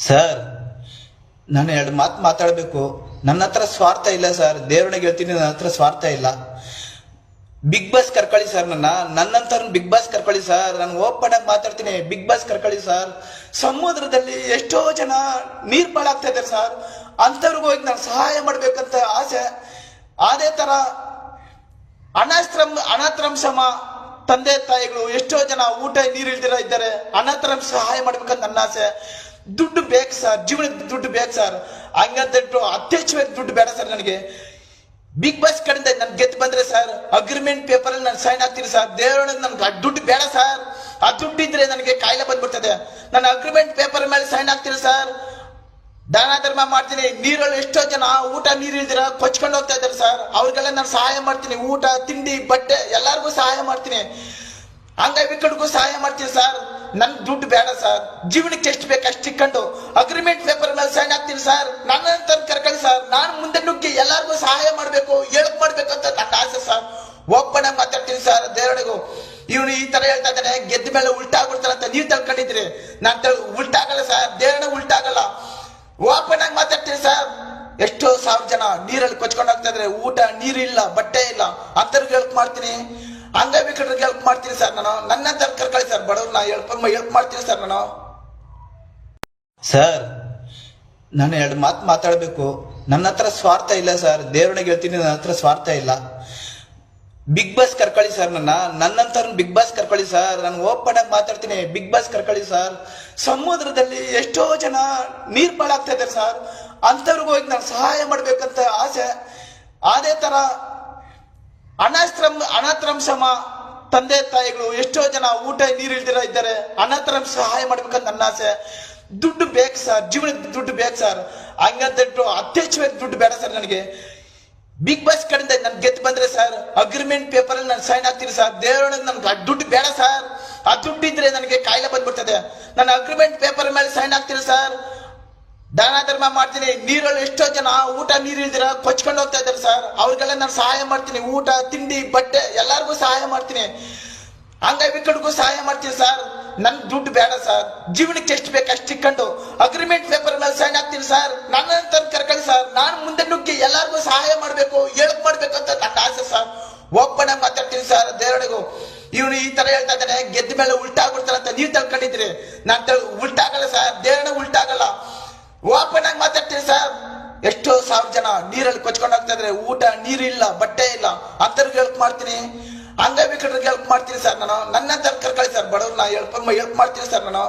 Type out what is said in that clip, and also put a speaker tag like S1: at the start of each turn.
S1: Sir, ನಾನು ಎರಡು ಮಾತು ಮಾತಾಡಬೇಕು. ನನ್ನ ಹತ್ರ ಸ್ವಾರ್ಥ ಇಲ್ಲ ಸರ್, ದೇವರೊಳಗೆ ಹೇಳ್ತೀನಿ, ನನ್ನ ಹತ್ರ ಸ್ವಾರ್ಥ ಇಲ್ಲ. ಬಿಗ್ ಬಾಸ್ ಕರ್ಕೊಳ್ಳಿ ಸರ್, ನನ್ನಂತ ಬಿಗ್ ಬಾಸ್ ಕರ್ಕೊಳ್ಳಿ ಸರ್. ನಾನು ಓಪನ್ ಆಗಿ ಮಾತಾಡ್ತೀನಿ, ಬಿಗ್ ಬಾಸ್ ಕರ್ಕೊಳ್ಳಿ ಸರ್. ಸಮುದ್ರದಲ್ಲಿ ಎಷ್ಟೋ ಜನ ನೀರ್ ಪಾಲಾಗ್ತಾ ಇದ್ದಾರೆ ಸರ್, ಅಂತವ್ರಿಗೂ ಹೋಗಿ ನಾನು ಸಹಾಯ ಮಾಡ್ಬೇಕಂತ ಆಸೆ. ಅದೇ ತರ ಅನಾಥಾಶ್ರಮ ತಂದೆ ತಾಯಿಗಳು ಎಷ್ಟೋ ಜನ ಊಟ ನೀರು ಇಲ್ದಿರ ಇದ್ದಾರೆ, ಅನಾಥಾಶ್ರಮ ಸಹಾಯ ಮಾಡ್ಬೇಕಂತ ನನ್ನ ಆಸೆ. ದುಡ್ಡು ಬೇಕು ಸರ್, ಜೀವನಕ್ಕೆ ದುಡ್ಡು ಬೇಕು ಸರ್. ಹಂಗಂತ ಅತ್ಯಚ್ಛವಾಗಿ ದುಡ್ಡು ಬೇಡ ಸರ್ ನನಗೆ. ಬಿಗ್ ಬಾಸ್ ಕಡೆಯಿಂದ ನನ್ ಗೆದ್ದು ಬಂದ್ರೆ ಸರ್, ಅಗ್ರಿಮೆಂಟ್ ಪೇಪರ್ ಅಲ್ಲಿ ನಾನು ಸೈನ್ ಆಗ್ತೀನಿ ಸರ್. ದೇವರೊಳಗೆ ನನ್ಗೆ ದುಡ್ಡು ಬೇಡ ಸರ್. ಆ ದುಡ್ಡು ಇದ್ರೆ ನನಗೆ ಕಾಯಿಲೆ ಬಂದ್ಬಿಡ್ತದೆ. ನಾನು ಅಗ್ರಿಮೆಂಟ್ ಪೇಪರ್ ಮೇಲೆ ಸೈನ್ ಆಗ್ತೀನಿ ಸರ್. ದಾನ ಧರ್ಮ ಮಾಡ್ತೀನಿ. ನೀರಲ್ಲಿ ಎಷ್ಟೋ ಜನ ಊಟ ನೀರು ಇಲ್ದಿರ ಕೊಚ್ಕೊಂಡು ಹೋಗ್ತಾ ಇದ್ದಾರೆ ಸರ್, ಅವ್ರಿಗೆಲ್ಲ ನಾನು ಸಹಾಯ ಮಾಡ್ತೀನಿ. ಊಟ ತಿಂಡಿ ಬಟ್ಟೆ ಎಲ್ಲಾರ್ಗು ಸಹಾಯ ಮಾಡ್ತೀನಿ. ಅಂಗವಿಕಲರಿಗೂ ಸಹಾಯ ಮಾಡ್ತೀನಿ ಸರ್. ನನ್ ದುಡ್ಡು ಬೇಡ ಸರ್, ಜೀವನಕ್ಕೆ ಎಷ್ಟು ಬೇಕು ಅಷ್ಟು ಇಟ್ಕೊಂಡು ಅಗ್ರಿಮೆಂಟ್ ಪೇಪರ್ ಮೇಲೆ ಸೈನ್ ಆಗ್ತೀನಿ ಸರ್. ನನ್ನ ಕರ್ಕೊಳ್ಳಿ ಸರ್. ನಾನು ಮುಂದೆ ನುಗ್ಗಿ ಎಲ್ಲಾರ್ಗು ಸಹಾಯ ಮಾಡ್ಬೇಕು, ಹೆಲ್ಪ್ ಮಾಡ್ಬೇಕು ಅಂತ ನನ್ನ ಆಸೆ ಸರ್. ಓಪನ್ ಆಗಿ ಮಾತಾಡ್ತೀನಿ ಸರ್. ದೇವರಿಗೂ ಇವನು ಈ ತರ ಹೇಳ್ತಾ ಇದ್ದಾನೆ, ಗೆದ್ದ ಮೇಲೆ ಉಲ್ಟಾಗ್ಬಿಡ್ತಾನೆ ಅಂತ ನೀವು ತಿಳ್ಕೊಂಡಿದ್ರಿ. ನಾನು ಉಲ್ಟಾಗಲ್ಲ ಸರ್, ದೇವರನ್ನ ಉಲ್ಟಾಗಲ್ಲ. ಓಪನ್ ಆಗಿ ಮಾತಾಡ್ತೀನಿ ಸರ್. ಎಷ್ಟೋ ಸಾವಿರ ಜನ ನೀರಲ್ಲಿ ಕೊಚ್ಕೊಂಡು ಹೋಗ್ತಾ ಇದ್ರೆ, ಊಟ ನೀರಿಲ್ಲ, ಬಟ್ಟೆ ಇಲ್ಲ, ಅಂತವ್ರಿಗೆ ಹೆಲ್ಪ್ ಮಾಡ್ತೀನಿ. ಅಂಗವಿಕಲರಿಗೆ ಹೆಲ್ಪ್ ಮಾಡ್ತೀನಿ ಸರ್. ನಾನು ನನ್ನಂತ ಕರ್ಕೊಳ್ಳಿ ಸರ್. ಬಡವ್ರನ್ನ ಹೆಲ್ಪ್ ಮಾಡ್ತೀನಿ ಸರ್ ನಾನು. ಸರ್, ನಾನು ಎರಡು ಮಾತು ಮಾತಾಡಬೇಕು. ನನ್ನ ಹತ್ರ ಸ್ವಾರ್ಥ ಇಲ್ಲ ಸರ್, ದೇವರೊಳಗೆ ಹೇಳ್ತೀನಿ, ನನ್ನ ಹತ್ರ ಸ್ವಾರ್ಥ ಇಲ್ಲ. ಬಿಗ್ ಬಾಸ್ ಕರ್ಕೊಳ್ಳಿ ಸರ್, ನನ್ನಂತ ಬಿಗ್ ಬಾಸ್ ಕರ್ಕೊಳ್ಳಿ ಸರ್. ನಾನು ಓಪನ್ ಆಗಿ ಮಾತಾಡ್ತೀನಿ, ಬಿಗ್ ಬಾಸ್ ಕರ್ಕೊಳ್ಳಿ ಸರ್. ಸಮುದ್ರದಲ್ಲಿ ಎಷ್ಟೋ ಜನ ನೀರ್ ಪಾಲಾಗ್ತಾ ಇದ್ದಾರೆ ಸರ್, ಅಂತವ್ರಿಗೂ ಹೋಗಿ ನಾನು ಸಹಾಯ ಮಾಡ್ಬೇಕಂತ ಆಸೆ. ಅದೇ ತರ ಅನಾಥಾಶ್ರಮ ತಂದೆ ತಾಯಿಗಳು ಎಷ್ಟೋ ಜನ ಊಟ ನೀರು ಇಲ್ದಿರ ಇದ್ದಾರೆ, ಅನಾಥಾಶ್ರಮ ಸಹಾಯ ಮಾಡ್ಬೇಕಂತ ನನ್ನ ಆಸೆ. ದುಡ್ಡು ಬೇಕು ಸರ್, ಜೀವನಕ್ಕೆ ದುಡ್ಡು ಬೇಕು ಸರ್. ಹಂಗಂತ ಅತ್ಯಚ್ಛವಾಗಿ ದುಡ್ಡು ಬೇಡ ಸರ್ ನನಗೆ. ಬಿಗ್ ಬಾಸ್ ಕಡೆಯಿಂದ ನನ್ ಗೆದ್ದು ಬಂದ್ರೆ ಸರ್, ಅಗ್ರಿಮೆಂಟ್ ಪೇಪರ್ ಅಲ್ಲಿ ನಾನು ಸೈನ್ ಆಗ್ತೀನಿ ಸರ್. ದೇವರೊಳಗೆ ನನ್ಗೆ ದುಡ್ಡು ಬೇಡ ಸರ್. ಆ ದುಡ್ಡು ಇದ್ರೆ ನನಗೆ ಕಾಯಿಲೆ ಬಂದ್ಬಿಡ್ತದೆ. ನಾನು ಅಗ್ರಿಮೆಂಟ್ ಪೇಪರ್ ಮೇಲೆ ಸೈನ್ ಆಗ್ತೀನಿ ಸರ್. ದಾನ ಧರ್ಮ ಮಾಡ್ತೀನಿ. ನೀರಲ್ಲಿ ಎಷ್ಟೋ ಜನ ಊಟ ನೀರು ಇಲ್ದಿರ ಕೊಚ್ಕೊಂಡು ಹೋಗ್ತಾ ಇದ್ದಾರೆ ಸರ್, ಅವ್ರಿಗೆಲ್ಲ ನಾನು ಸಹಾಯ ಮಾಡ್ತೀನಿ. ಊಟ ತಿಂಡಿ ಬಟ್ಟೆ ಎಲ್ಲಾರ್ಗು ಸಹಾಯ ಮಾಡ್ತೀನಿ. ಅಂಗವಿಕಲರಿಗೂ ಸಹಾಯ ಮಾಡ್ತೀನಿ ಸರ್. ನನ್ ದುಡ್ಡು ಬೇಡ ಸರ್, ಜೀವನಕ್ಕೆ ಎಷ್ಟು ಬೇಕು ಅಷ್ಟು ಇಟ್ಕೊಂಡು ಅಗ್ರಿಮೆಂಟ್ ಪೇಪರ್ ಮೇಲೆ ಸೈನ್ ಆಗ್ತೀನಿ ಸರ್. ನನ್ನಂತ ಕರ್ಕೊಳ್ಳಿ ಸರ್. ನಾನು ಮುಂದೆ ನುಗ್ಗಿ ಎಲ್ಲಾರ್ಗು ಸಹಾಯ ಮಾಡ್ಬೇಕು, ಹೆಲ್ಪ್ ಮಾಡ್ಬೇಕು ಅಂತ ನನ್ನ ಆಸೆ ಸರ್. ಓಪನ್ ಆಗಿ ಮಾತಾಡ್ತೀನಿ ಸರ್. ದೇವರಿಗೂ ಇವನು ಈ ತರ ಹೇಳ್ತಾ ಇದ್ದಾನೆ, ಗೆದ್ದ ಮೇಲೆ ಉಲ್ಟಾಗ್ಬಿಡ್ತಾನೆ ಅಂತ ನೀವು ತಿಳ್ಕೊಂಡಿದ್ರಿ. ನಾನು ಉಲ್ಟಾಗಲ್ಲ ಸರ್, ದೇವರನ್ನ ಉಲ್ಟಾಗಲ್ಲ. ಓಪನ್ ಆಗಿ ಮಾತಾಡ್ತೀನಿ ಸರ್. ಎಷ್ಟೋ ಸಾವಿರ ಜನ ನೀರಲ್ಲಿ ಕೊಚ್ಕೊಂಡು ಹೋಗ್ತಾ ಇದ್ರೆ, ಊಟ ನೀರಿಲ್ಲ, ಬಟ್ಟೆ ಇಲ್ಲ, ಅಂತವ್ರಿಗೆ ಹೆಲ್ಪ್ ಮಾಡ್ತೀನಿ. ಅಂಗವಿಕಲರಿಗೆ ಹೆಲ್ಪ್ ಮಾಡ್ತೀನಿ ಸರ್ ನಾನು. ನನ್ನಂತ ಕರ್ಕೊಳ್ಳಿ ಸರ್. ಬಡವ್ರನ್ನ ಹೆಲ್ಪ್ ಮಾಡ್ತೀನಿ ಸರ್ ನಾನು.